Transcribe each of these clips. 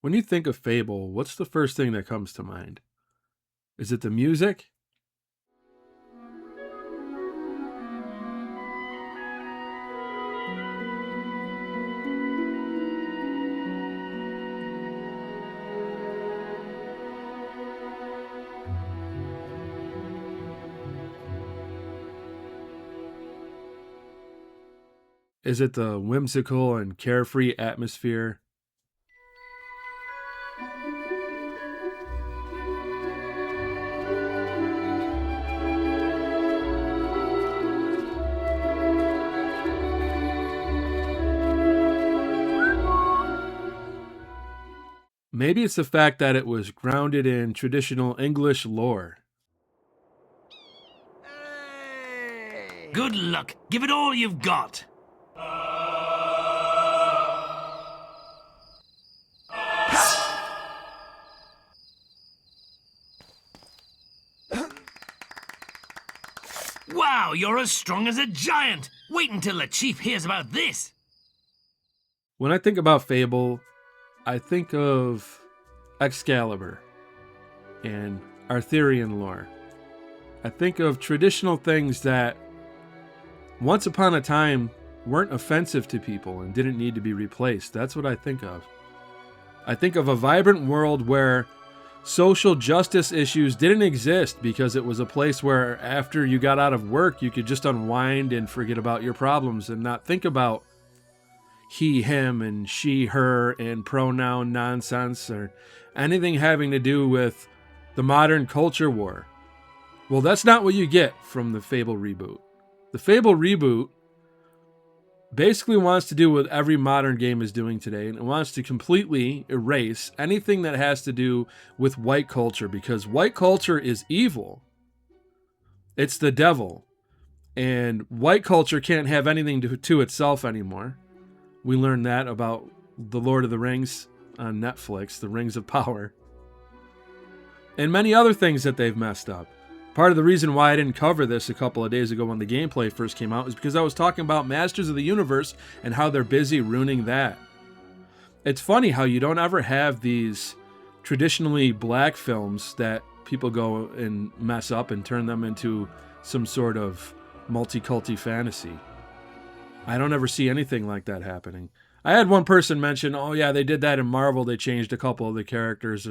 When you think of Fable, what's the first thing that comes to mind? Is it the music? Is it the whimsical and carefree atmosphere? Maybe it's the fact that it was grounded in traditional English lore. Good luck. Give it all you've got. Wow, you're as strong as a giant. Wait until the chief hears about this. When I think about Fable, I think of Excalibur and Arthurian lore. I think of traditional things that once upon a time weren't offensive to people and didn't need to be replaced. That's what I think of. I think of a vibrant world where social justice issues didn't exist because it was a place where after you got out of work, you could just unwind and forget about your problems and not think about he, him, and she, her, and pronoun nonsense or anything having to do with the modern culture war. Well, that's not what you get from the Fable reboot. The Fable reboot basically wants to do what every modern game is doing today, and it wants to completely erase anything that has to do with white culture, because white culture is evil. It's the devil. And white culture can't have anything to itself anymore. We learned that about The Lord of the Rings on Netflix, The Rings of Power, and many other things that they've messed up. Part of the reason why I didn't cover this a couple of days ago when the gameplay first came out is because I was talking about Masters of the Universe and how they're busy ruining that. It's funny how you don't ever have these traditionally black films that people go and mess up and turn them into some sort of multi-culti fantasy. I don't ever see anything like that happening. I had one person mention, oh yeah, they did that in Marvel. They changed a couple of the characters.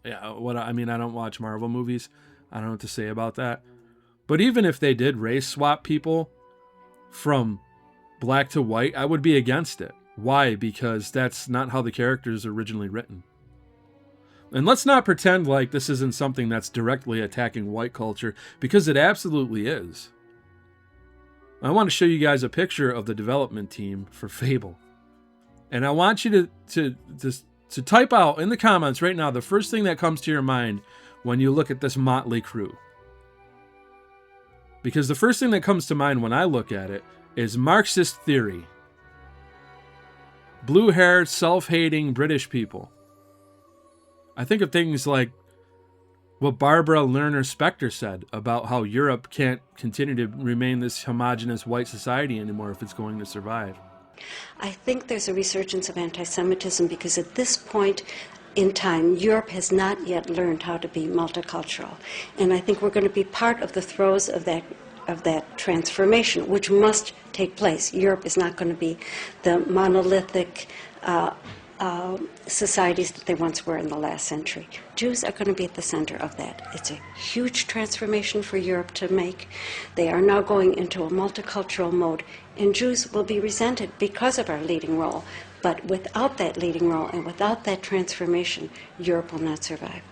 Yeah, I don't watch Marvel movies. I don't know what to say about that. But even if they did race swap people from black to white, I would be against it. Why? Because that's not how the characters are originally written. And let's not pretend like this isn't something that's directly attacking white culture, because it absolutely is. I want to show you guys a picture of the development team for Fable. And I want you to type out in the comments right now the first thing that comes to your mind when you look at this motley crew. Because the first thing that comes to mind when I look at it is Marxist theory. Blue-haired, self-hating British people. I think of things like what Barbara Lerner Specter said about how Europe can't continue to remain this homogenous white society anymore if it's going to survive. I think there's a resurgence of anti-Semitism because at this point in time, Europe has not yet learned how to be multicultural. And I think we're going to be part of the throes of that transformation, which must take place. Europe is not going to be the monolithic societies that they once were in the last century. Jews are going to be at the center of that. It's a huge transformation for Europe to make. They are now going into a multicultural mode, and Jews will be resented because of our leading role. But without that leading role and without that transformation, Europe will not survive.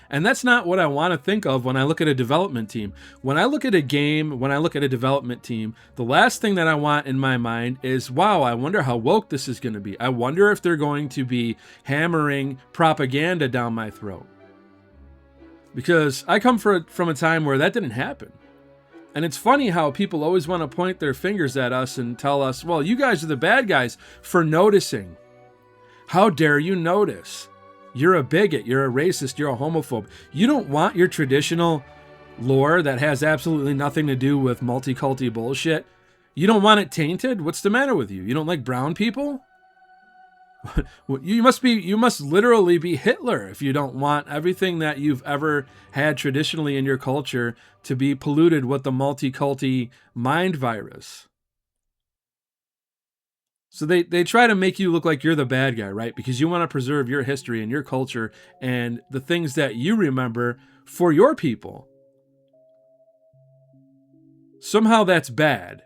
And that's not what I want to think of when I look at a development team. When I look at a game, when I look at a development team, the last thing that I want in my mind is, wow, I wonder how woke this is going to be. I wonder if they're going to be hammering propaganda down my throat. Because I come from a time where that didn't happen. And it's funny how people always want to point their fingers at us and tell us, well, you guys are the bad guys for noticing. How dare you notice? You're a bigot, you're a racist, you're a homophobe. You don't want your traditional lore that has absolutely nothing to do with multi-culti bullshit. You don't want it tainted? What's the matter with you? You don't like brown people? You must literally be Hitler if you don't want everything that you've ever had traditionally in your culture to be polluted with the multi-culti mind virus. So they try to make you look like you're the bad guy, right? Because you want to preserve your history and your culture and the things that you remember for your people. Somehow that's bad.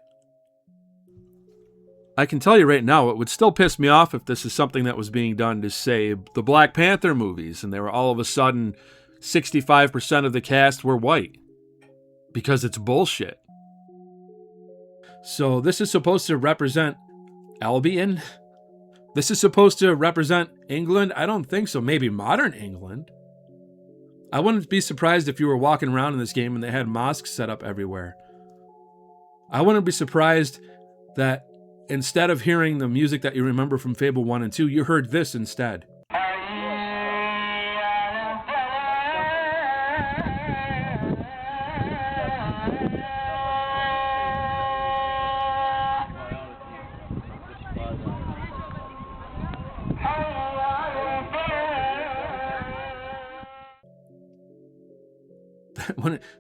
I can tell you right now, it would still piss me off if this is something that was being done to, say, the Black Panther movies, and they were all of a sudden 65% of the cast were white. Because it's bullshit. So this is supposed to represent Albion? This is supposed to represent England? I don't think so. Maybe modern England. I wouldn't be surprised if you were walking around in this game and they had mosques set up everywhere. I wouldn't be surprised that instead of hearing the music that you remember from Fable 1 and 2, you heard this instead.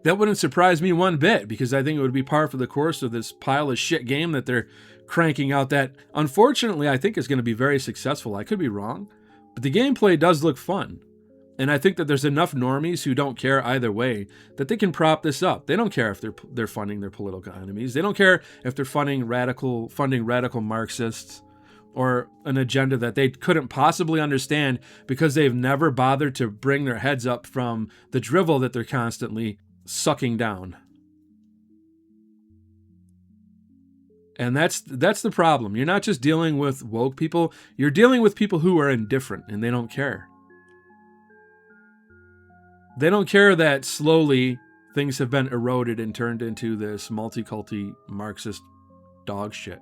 That wouldn't surprise me one bit, because I think it would be par for the course of this pile of shit game that they're cranking out that, unfortunately, I think is going to be very successful. I could be wrong, but the gameplay does look fun. And I think that there's enough normies who don't care either way that they can prop this up. They don't care if they're funding their political enemies. They don't care if they're funding radical Marxists or an agenda that they couldn't possibly understand because they've never bothered to bring their heads up from the drivel that they're constantly sucking down. And that's the problem. You're not just dealing with woke people, you're dealing with people who are indifferent and they don't care. They don't care that slowly things have been eroded and turned into this multi-culti Marxist dog shit.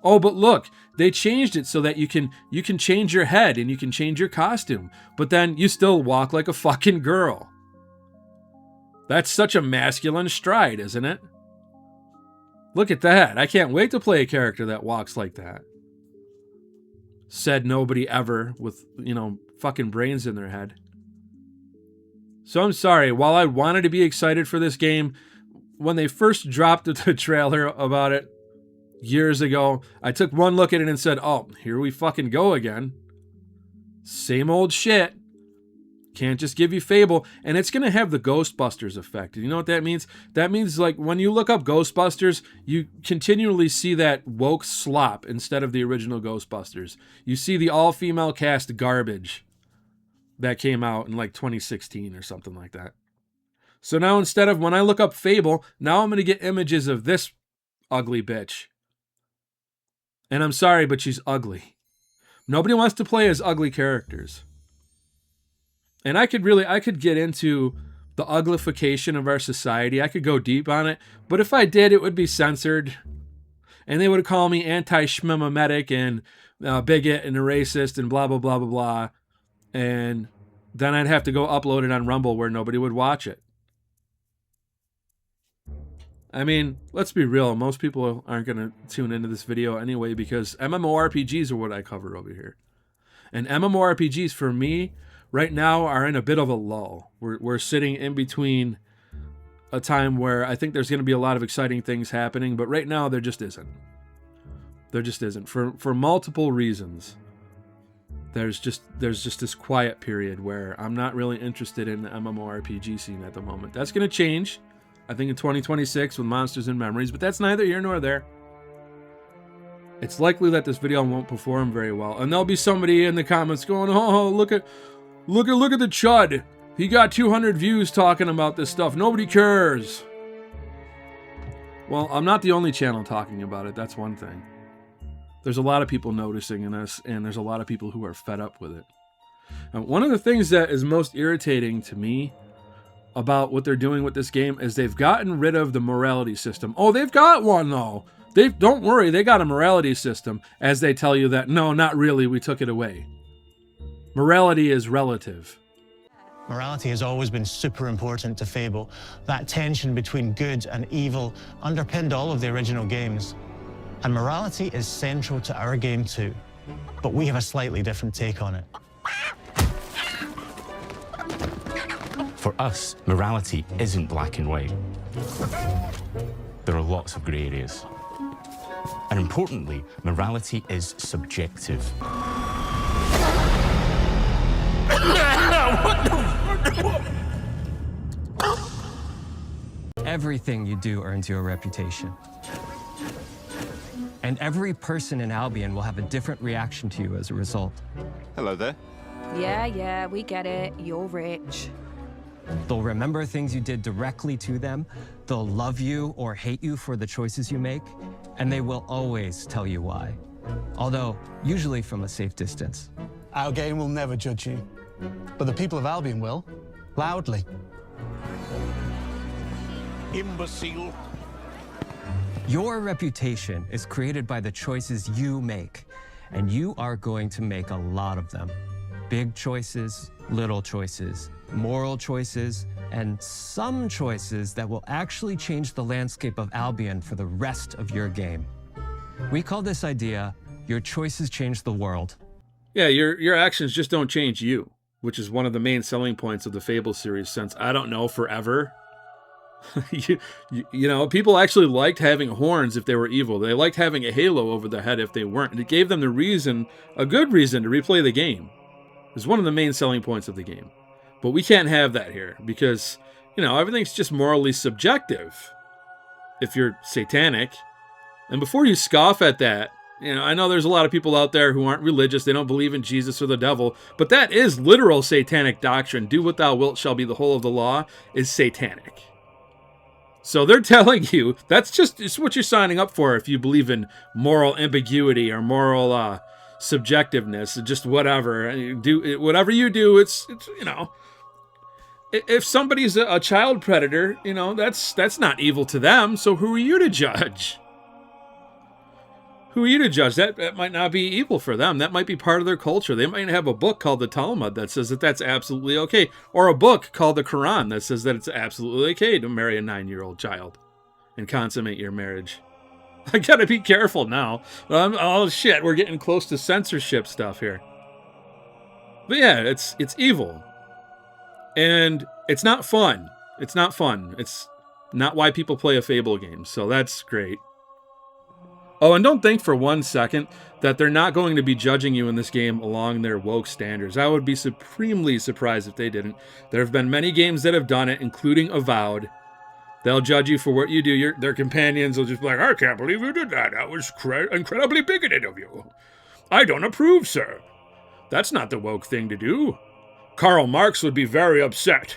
Oh, but look, they changed it so that you can change your head and you can change your costume, but then you still walk like a fucking girl. That's such a masculine stride, isn't it? Look at that. I can't wait to play a character that walks like that. Said nobody ever with, fucking brains in their head. So I'm sorry, while I wanted to be excited for this game, when they first dropped the trailer about it years ago, I took one look at it and said, oh, here we fucking go again. Same old shit. Can't just give you Fable. And it's going to have the Ghostbusters effect. You know what that means? That means, like, when you look up Ghostbusters, you continually see that woke slop instead of the original Ghostbusters. You see the all-female cast garbage that came out in, like, 2016 or something like that. So now instead of when I look up Fable, now I'm going to get images of this ugly bitch. And I'm sorry, but she's ugly. Nobody wants to play as ugly characters. And I could get into the uglification of our society. I could go deep on it. But if I did, it would be censored. And they would call me anti-schmemimetic and bigot and a racist and blah, blah, blah, blah, blah. And then I'd have to go upload it on Rumble where nobody would watch it. I mean, let's be real. Most people aren't going to tune into this video anyway because MMORPGs are what I cover over here. And MMORPGs, for me, right now are in a bit of a lull. We're sitting in between a time where I think there's going to be a lot of exciting things happening, but right now there just isn't. There just isn't. For multiple reasons. There's just this quiet period where I'm not really interested in the MMORPG scene at the moment. That's going to change, I think, in 2026 with Monsters and Memories, but that's neither here nor there. It's likely that this video won't perform very well, and there'll be somebody in the comments going, "Oh, look at the chud. He got 200 views talking about this stuff. Nobody cares." Well, I'm not the only channel talking about it. That's one thing. There's a lot of people noticing this, and there's a lot of people who are fed up with it. And one of the things that is most irritating to me about what they're doing with this game is they've gotten rid of the morality system. Oh, they've got one, though. Don't worry, they got a morality system, as they tell you that, no, not really, we took it away. Morality is relative. Morality has always been super important to Fable. That tension between good and evil underpinned all of the original games. And morality is central to our game too. but we have a slightly different take on it. For us, morality isn't black and white. There are lots of grey areas. And importantly, morality is subjective. Everything you do earns you a reputation. And every person in Albion will have a different reaction to you as a result. Hello there. Yeah, we get it. You're rich. They'll remember things you did directly to them, they'll love you or hate you for the choices you make, and they will always tell you why. Although, usually from a safe distance. Our game will never judge you, but the people of Albion will, loudly. Imbecile. Your reputation is created by the choices you make, and you are going to make a lot of them. Big choices, little choices, moral choices, and some choices that will actually change the landscape of Albion for the rest of your game. We call this idea, your choices change the world. Yeah, your actions just don't change you, which is one of the main selling points of the Fable series since, I don't know, forever. you know, people actually liked having horns if they were evil. They liked having a halo over their head if they weren't. And it gave them the reason, a good reason, to replay the game. It's one of the main selling points of the game. But we can't have that here because, you know, everything's just morally subjective if you're satanic. And before you scoff at that, you know, I know there's a lot of people out there who aren't religious. They don't believe in Jesus or the devil. But that is literal satanic doctrine. Do what thou wilt shall be the whole of the law is satanic. So they're telling you it's what you're signing up for if you believe in moral ambiguity or moral subjectiveness, just whatever. Do whatever you do, it's you know, if somebody's a child predator, you know, that's not evil to them. So who are you to judge? Who are you to judge? That might not be evil for them. That might be part of their culture. They might have a book called the Talmud that says that that's absolutely okay. Or a book called the Quran that says that it's absolutely okay to marry a 9-year-old child and consummate your marriage. I gotta be careful now. Oh shit, we're getting close to censorship stuff here. But yeah, it's evil. And it's not fun. It's not fun. It's not why people play a Fable game. So that's great. Oh, and don't think for one second that they're not going to be judging you in this game along their woke standards. I would be supremely surprised if they didn't. There have been many games that have done it, including Avowed. They'll judge you for what you do. Their companions will just be like, I can't believe you did that. That was incredibly bigoted of you. I don't approve, sir. That's not the woke thing to do. Karl Marx would be very upset.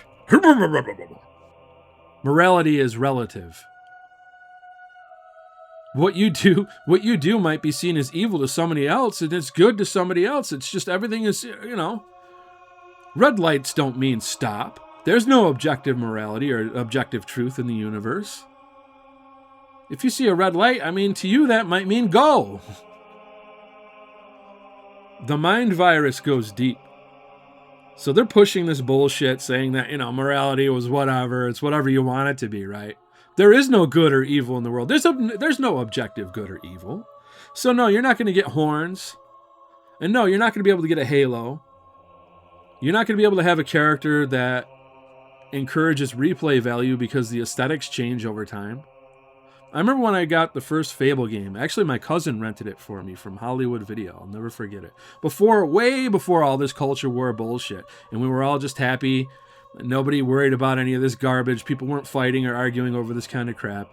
Morality is relative. What you do might be seen as evil to somebody else, and it's good to somebody else. It's just everything is, you know. Red lights don't mean stop. There's no objective morality or objective truth in the universe. If you see a red light, I mean, to you that might mean go. The mind virus goes deep. So they're pushing this bullshit saying that, you know, morality was whatever. It's whatever you want it to be, right? There is no good or evil in the world. There's no objective good or evil. So no, you're not going to get horns. And no, you're not going to be able to get a halo. You're not going to be able to have a character that encourages replay value because the aesthetics change over time. I remember when I got the first Fable game. Actually, my cousin rented it for me from Hollywood Video. I'll never forget it. Way before all this culture war bullshit. And we were all just happy. Nobody worried about any of this garbage. People weren't fighting or arguing over this kind of crap.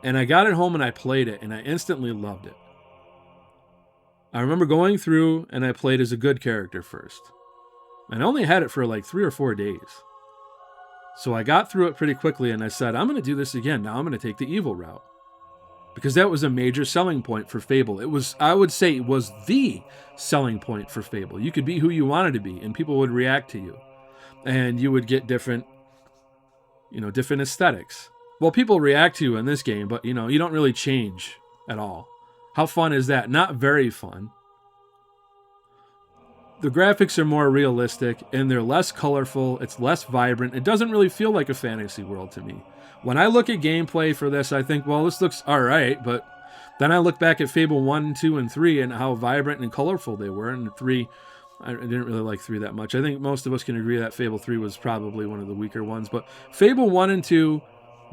And I got it home and I played it, and I instantly loved it. I remember going through and I played as a good character first. And I only had it for like 3 or 4 days. So I got through it pretty quickly and I said, I'm going to do this again. Now I'm going to take the evil route. Because that was a major selling point for Fable. I would say it was the selling point for Fable. You could be who you wanted to be and people would react to you. And you would get different aesthetics. Well, people react to you in this game, but, you know, you don't really change at all. How fun is that? Not very fun. The graphics are more realistic, and they're less colorful. It's less vibrant. It doesn't really feel like a fantasy world to me. When I look at gameplay for this, I think, well, this looks all right, but Then I look back at Fable 1, 2, and 3 and how vibrant and colorful they were. And 3, I didn't really like 3 that much. I think most of us can agree that Fable 3 was probably one of the weaker ones. But Fable 1 and 2,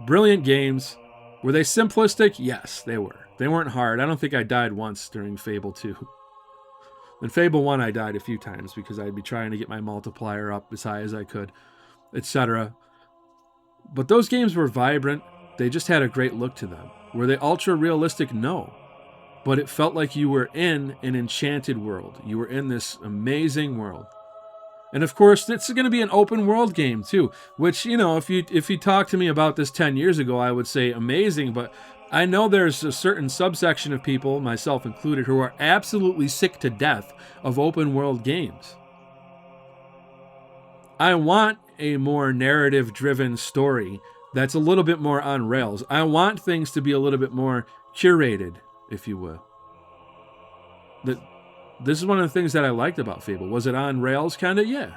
brilliant games. Were they simplistic? Yes, they were. They weren't hard. I don't think I died once during Fable 2. In Fable 1, I died a few times because I'd be trying to get my multiplier up as high as I could, etc. But those games were vibrant. They just had a great look to them. Were they ultra-realistic? No. But it felt like you were in an enchanted world. You were in this amazing world. And of course, it's going to be an open world game too, which, you know, if you talked to me about this 10 years ago, I would say amazing, but I know there's a certain subsection of people, myself included, who are absolutely sick to death of open world games. I want a more narrative-driven story that's a little bit more on rails. I want things to be a little bit more curated, if you will. This is one of the things that I liked about Fable. Was it on rails? Kind of, yeah.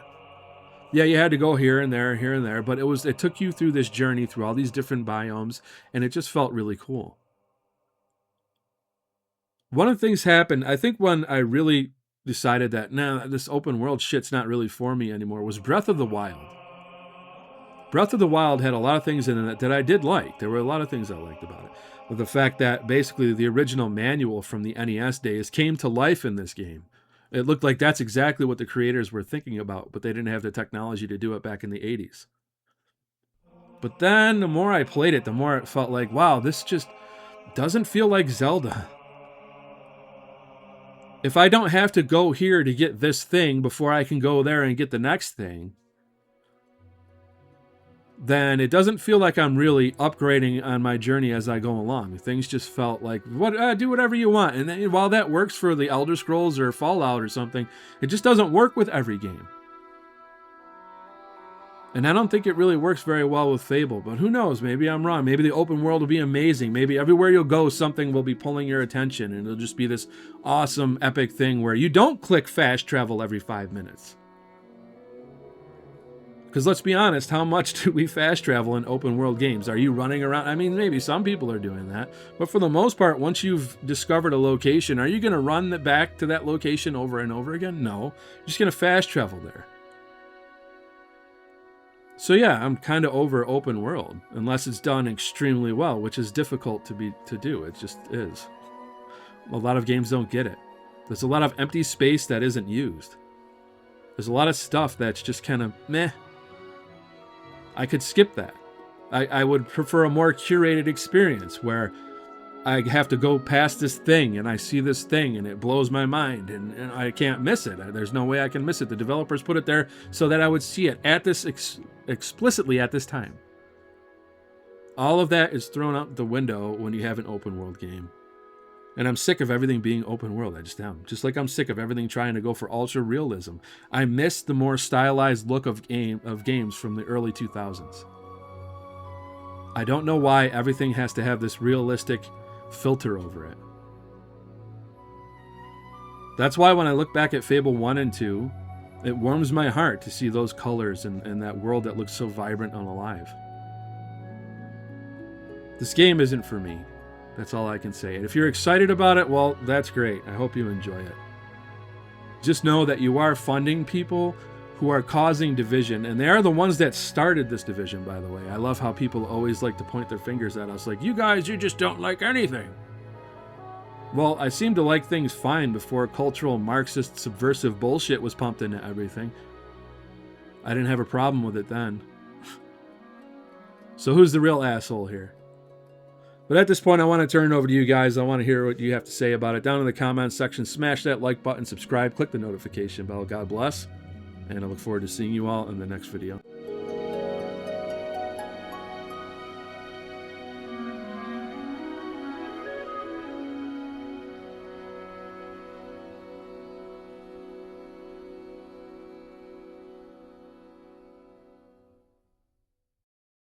Yeah, you had to go here and there, but it took you through this journey through all these different biomes, and it just felt really cool. One of the things happened, I think when I really decided that, nah, this open world shit's not really for me anymore, was Breath of the Wild. Breath of the Wild had a lot of things in it that I did like. There were a lot of things I liked about it. But the fact that basically the original manual from the NES days came to life in this game. It looked like that's exactly what the creators were thinking about, but they didn't have the technology to do it back in the 80s. But then the more I played it, the more it felt like, wow, this just doesn't feel like Zelda. If I don't have to go here to get this thing before I can go there and get the next thing, then it doesn't feel like I'm really upgrading on my journey as I go along. Things just felt like, do whatever you want. And then, while that works for the Elder Scrolls or Fallout or something, it just doesn't work with every game. And I don't think it really works very well with Fable, but who knows? Maybe I'm wrong. Maybe the open world will be amazing. Maybe everywhere you'll go, something will be pulling your attention, and it'll just be this awesome, epic thing where you don't click fast travel every 5 minutes. Because let's be honest, how much do we fast travel in open world games? Are you running around? I mean, maybe some people are doing that. But for the most part, once you've discovered a location, are you going to run back to that location over and over again? No. You're just going to fast travel there. So yeah, I'm kind of over open world, unless it's done extremely well, which is difficult to do. It just is. A lot of games don't get it. There's a lot of empty space that isn't used. There's a lot of stuff that's just kind of meh. I could skip that. I would prefer a more curated experience where I have to go past this thing and I see this thing and it blows my mind and I can't miss it. There's no way I can miss it. The developers put it there so that I would see it at this explicitly at this time. All of that is thrown out the window when you have an open world game. And I'm sick of everything being open world. I just am. Just like I'm sick of everything trying to go for ultra realism. I miss the more stylized look of games from the early 2000s. I don't know why everything has to have this realistic filter over it. That's why when I look back at Fable 1 and 2, it warms my heart to see those colors and that world that looks so vibrant and alive. This game isn't for me. That's all I can say. And if you're excited about it, well, that's great. I hope you enjoy it. Just know that you are funding people who are causing division, and they are the ones that started this division, by the way. I love how people always like to point their fingers at us like, you guys, you just don't like anything. Well, I seem to like things fine before cultural Marxist subversive bullshit was pumped into everything. I didn't have a problem with it then. So who's the real asshole here? But at this point, I want to turn it over to you guys. I want to hear what you have to say about it. Down in the comments section, smash that like button, subscribe, click the notification bell. God bless. And I look forward to seeing you all in the next video.